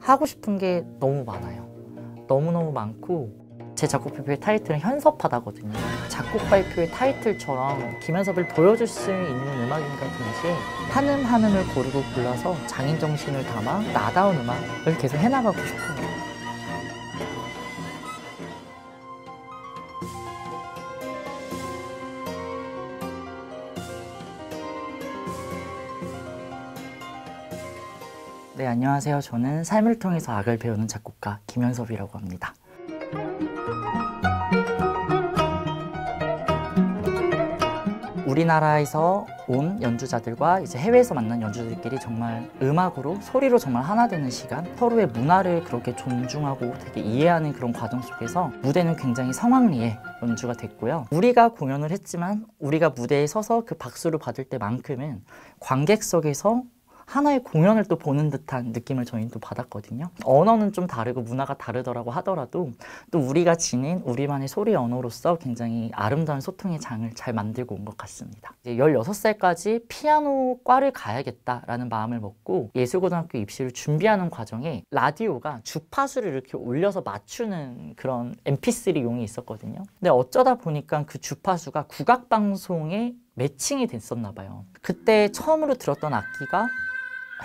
하고 싶은 게 너무 많아요. 너무너무 많고 제 작곡 발표의 타이틀은 현섭하다거든요. 작곡 발표의 타이틀처럼 김현섭을 보여줄 수 있는 음악인가 동시에 한음 한음을 고르고 골라서 장인 정신을 담아 나다운 음악을 계속 해나가고 싶어요. 네, 안녕하세요. 저는 삶을 통해서 악을 배우는 작곡가 김현섭이라고 합니다. 우리나라에서 온 연주자들과 이제 해외에서 만난 연주자들끼리 정말 음악으로, 소리로 정말 하나 되는 시간, 서로의 문화를 그렇게 존중하고 되게 이해하는 그런 과정 속에서 무대는 굉장히 성황리에 연주가 됐고요. 우리가 공연을 했지만 우리가 무대에 서서 그 박수를 받을 때만큼은 관객석에서 하나의 공연을 또 보는 듯한 느낌을 저희는 또 받았거든요. 언어는 좀 다르고 문화가 다르더라고 하더라도 또 우리가 지닌 우리만의 소리 언어로서 굉장히 아름다운 소통의 장을 잘 만들고 온 것 같습니다. 이제 16살까지 피아노 과를 가야겠다라는 마음을 먹고 예술고등학교 입시를 준비하는 과정에 라디오가 주파수를 이렇게 올려서 맞추는 그런 MP3용이 있었거든요. 근데 어쩌다 보니까 그 주파수가 국악방송에 매칭이 됐었나 봐요. 그때 처음으로 들었던 악기가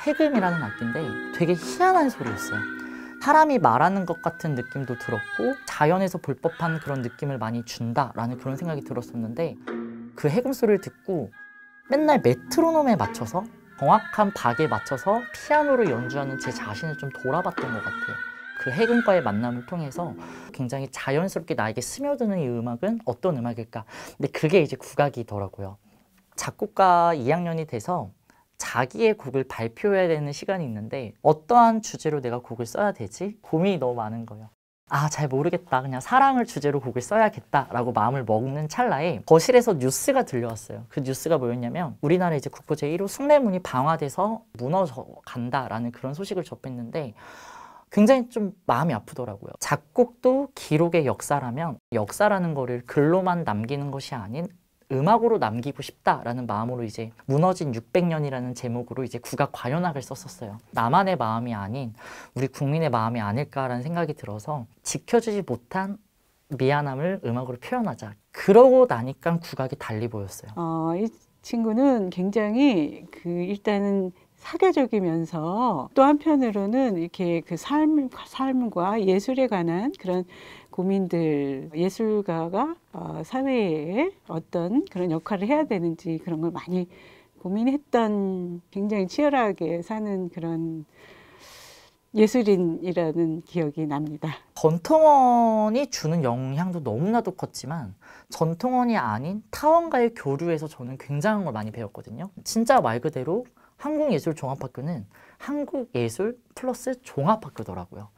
해금이라는 악기인데 되게 희한한 소리였어요. 사람이 말하는 것 같은 느낌도 들었고 자연에서 볼 법한 그런 느낌을 많이 준다라는 그런 생각이 들었었는데 그 해금 소리를 듣고 맨날 메트로놈에 맞춰서 정확한 박에 맞춰서 피아노를 연주하는 제 자신을 좀 돌아봤던 것 같아요. 그 해금과의 만남을 통해서 굉장히 자연스럽게 나에게 스며드는 이 음악은 어떤 음악일까? 근데 그게 이제 국악이더라고요. 작곡가 2학년이 돼서 자기의 곡을 발표해야 되는 시간이 있는데 어떠한 주제로 내가 곡을 써야 되지? 고민이 너무 많은 거예요. 아, 잘 모르겠다. 그냥 사랑을 주제로 곡을 써야겠다라고 마음을 먹는 찰나에 거실에서 뉴스가 들려왔어요. 그 뉴스가 뭐였냐면 우리나라 이제 국보 제1호 숭례문이 방화돼서 무너져 간다라는 그런 소식을 접했는데 굉장히 좀 마음이 아프더라고요. 작곡도 기록의 역사라면 역사라는 거를 글로만 남기는 것이 아닌 음악으로 남기고 싶다라는 마음으로 이제 무너진 600년이라는 제목으로 이제 국악 관현악을 썼었어요. 나만의 마음이 아닌 우리 국민의 마음이 아닐까라는 생각이 들어서 지켜주지 못한 미안함을 음악으로 표현하자. 그러고 나니까 국악이 달리 보였어요. 이 친구는 굉장히 일단은 사교적이면서 또 한편으로는 이렇게 그 삶과 예술에 관한 그런 고민들, 예술가가 사회에 어떤 그런 역할을 해야 되는지 그런 걸 많이 고민했던, 굉장히 치열하게 사는 그런 예술인이라는 기억이 납니다. 전통원이 주는 영향도 너무나도 컸지만 전통원이 아닌 타원과의 교류에서 저는 굉장한 걸 많이 배웠거든요. 진짜 말 그대로 한국예술종합학교는 한국예술 플러스 종합학교더라고요.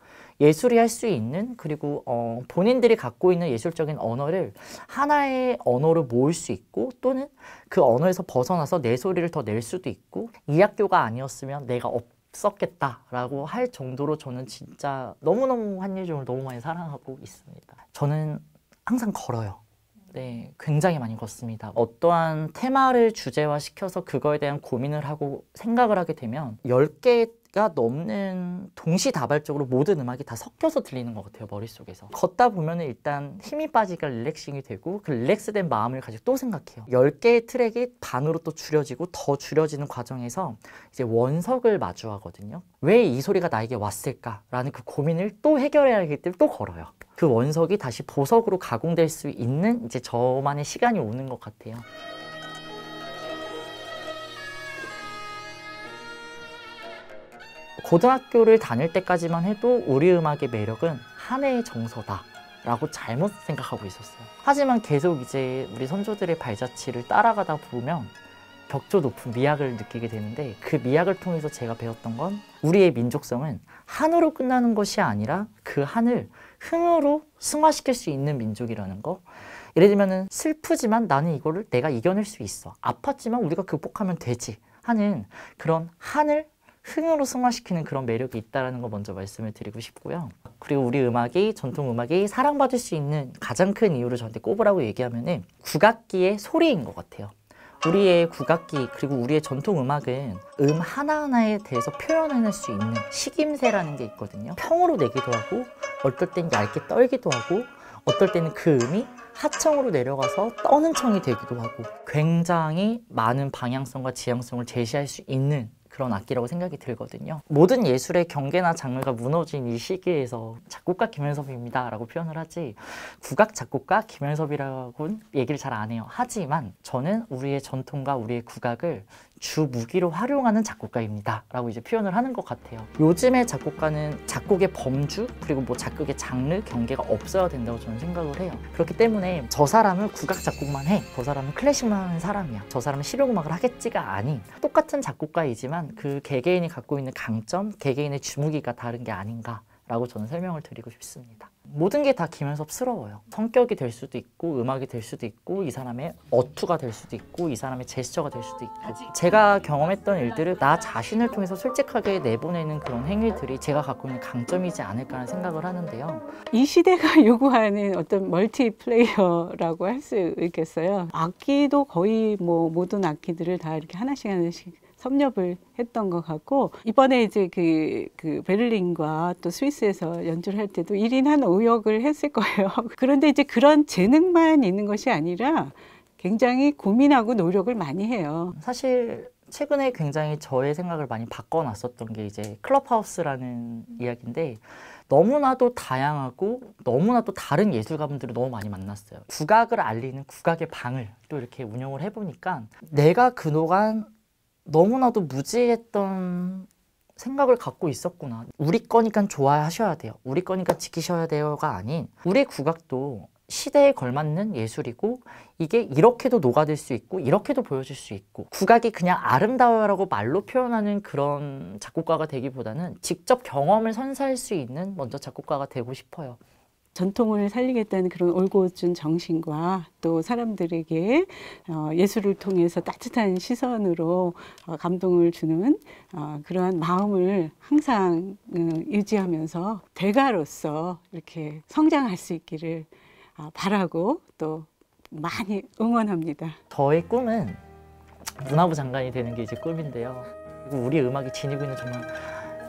예술이 할 수 있는, 그리고 본인들이 갖고 있는 예술적인 언어를 하나의 언어로 모을 수 있고 또는 그 언어에서 벗어나서 내 소리를 더 낼 수도 있고 이 학교가 아니었으면 내가 없었겠다라고 할 정도로 저는 진짜 너무너무 한예종을 너무 많이 사랑하고 있습니다. 저는 항상 걸어요. 네, 굉장히 많이 걷습니다. 어떠한 테마를 주제화시켜서 그거에 대한 고민을 하고 생각을 하게 되면 10개가 넘는 동시다발적으로 모든 음악이 다 섞여서 들리는 것 같아요, 머릿속에서. 걷다 보면 일단 힘이 빠지니까 릴렉싱이 되고 그 릴렉스된 마음을 가지고 또 생각해요. 10개의 트랙이 반으로 또 줄여지고 더 줄여지는 과정에서 이제 원석을 마주하거든요. 왜 이 소리가 나에게 왔을까라는 그 고민을 또 해결해야 하기 때문에 또 걸어요. 그 원석이 다시 보석으로 가공될 수 있는 이제 저만의 시간이 오는 것 같아요. 고등학교를 다닐 때까지만 해도 우리 음악의 매력은 한 해의 정서다 라고 잘못 생각하고 있었어요. 하지만 계속 이제 우리 선조들의 발자취를 따라가다 보면 격조 높은 미학을 느끼게 되는데 그 미학을 통해서 제가 배웠던 건 우리의 민족성은 한으로 끝나는 것이 아니라 그 한을 흥으로 승화시킬 수 있는 민족이라는 거. 예를 들면 슬프지만 나는 이거를 내가 이겨낼 수 있어. 아팠지만 우리가 극복하면 되지 하는 그런 한을 흥으로 승화시키는 그런 매력이 있다는 거 먼저 말씀을 드리고 싶고요. 그리고 우리 음악이, 전통 음악이 사랑받을 수 있는 가장 큰 이유를 저한테 꼽으라고 얘기하면은 국악기의 소리인 것 같아요. 우리의 국악기 그리고 우리의 전통 음악은 하나하나에 대해서 표현해낼 수 있는 식임새라는 게 있거든요. 평으로 내기도 하고 어떨 땐 얇게 떨기도 하고 어떨 때는 그 음이 하청으로 내려가서 떠는 청이 되기도 하고 굉장히 많은 방향성과 지향성을 제시할 수 있는 그런 악기라고 생각이 들거든요. 모든 예술의 경계나 장르가 무너진 이 시기에서 작곡가 김현섭입니다 라고 표현을 하지 국악 작곡가 김현섭이라고는 얘기를 잘 안 해요. 하지만 저는 우리의 전통과 우리의 국악을 주 무기로 활용하는 작곡가입니다 라고 이제 표현을 하는 것 같아요. 요즘의 작곡가는 작곡의 범주 그리고 뭐 작곡의 장르 경계가 없어야 된다고 저는 생각을 해요. 그렇기 때문에 저 사람은 국악 작곡만 해, 저 사람은 클래식만 하는 사람이야, 저 사람은 실용음악을 하겠지가 아닌 똑같은 작곡가이지만 그 개개인이 갖고 있는 강점, 개개인의 주무기가 다른 게 아닌가 라고 저는 설명을 드리고 싶습니다. 모든 게 다 김현섭스러워요. 성격이 될 수도 있고 음악이 될 수도 있고 이 사람의 어투가 될 수도 있고 이 사람의 제스처가 될 수도 있고 제가 경험했던 일들을 나 자신을 통해서 솔직하게 내보내는 그런 행위들이 제가 갖고 있는 강점이지 않을까라는 생각을 하는데요. 이 시대가 요구하는 어떤 멀티플레이어라고 할 수 있겠어요. 악기도 거의 뭐 모든 악기들을 다 이렇게 하나씩 섭렵을 했던 것 같고 이번에 이제 그 베를린과 또 스위스에서 연주를 할 때도 1인 한 5역을 했을 거예요. 그런데 이제 그런 재능만 있는 것이 아니라 굉장히 고민하고 노력을 많이 해요. 사실 최근에 굉장히 저의 생각을 많이 바꿔놨었던 게 이제 클럽하우스라는 이야기인데 너무나도 다양하고 너무나도 다른 예술가분들을 너무 많이 만났어요. 국악을 알리는 국악의 방을 또 이렇게 운영을 해보니까 내가 그동안 너무나도 무지했던 생각을 갖고 있었구나. 우리 거니까 좋아하셔야 돼요. 우리 거니까 지키셔야 돼요가 아닌 우리 국악도 시대에 걸맞는 예술이고 이게 이렇게도 녹아들 수 있고 이렇게도 보여질 수 있고 국악이 그냥 아름다워라고 말로 표현하는 그런 작곡가가 되기보다는 직접 경험을 선사할 수 있는 먼저 작곡가가 되고 싶어요. 전통을 살리겠다는 그런 올곧은 정신과 또 사람들에게 예술을 통해서 따뜻한 시선으로 감동을 주는 그러한 마음을 항상 유지하면서 대가로서 이렇게 성장할 수 있기를 바라고 또 많이 응원합니다. 저의 꿈은 문화부 장관이 되는 게 이제 꿈인데요. 그리고 우리 음악이 지니고 있는 정말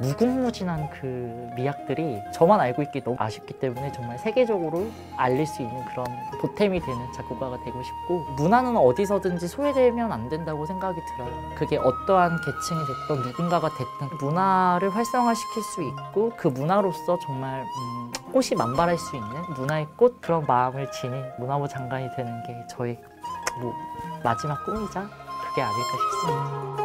무궁무진한 그 미학들이 저만 알고 있기 너무 아쉽기 때문에 정말 세계적으로 알릴 수 있는 그런 보탬이 되는 작곡가가 되고 싶고 문화는 어디서든지 소외되면 안 된다고 생각이 들어요. 그게 어떠한 계층이 됐든 누군가가 됐든 문화를 활성화시킬 수 있고 그 문화로서 정말 꽃이 만발할 수 있는 문화의 꽃 그런 마음을 지닌 문화부 장관이 되는 게 저의 마지막 꿈이자 그게 아닐까 싶습니다.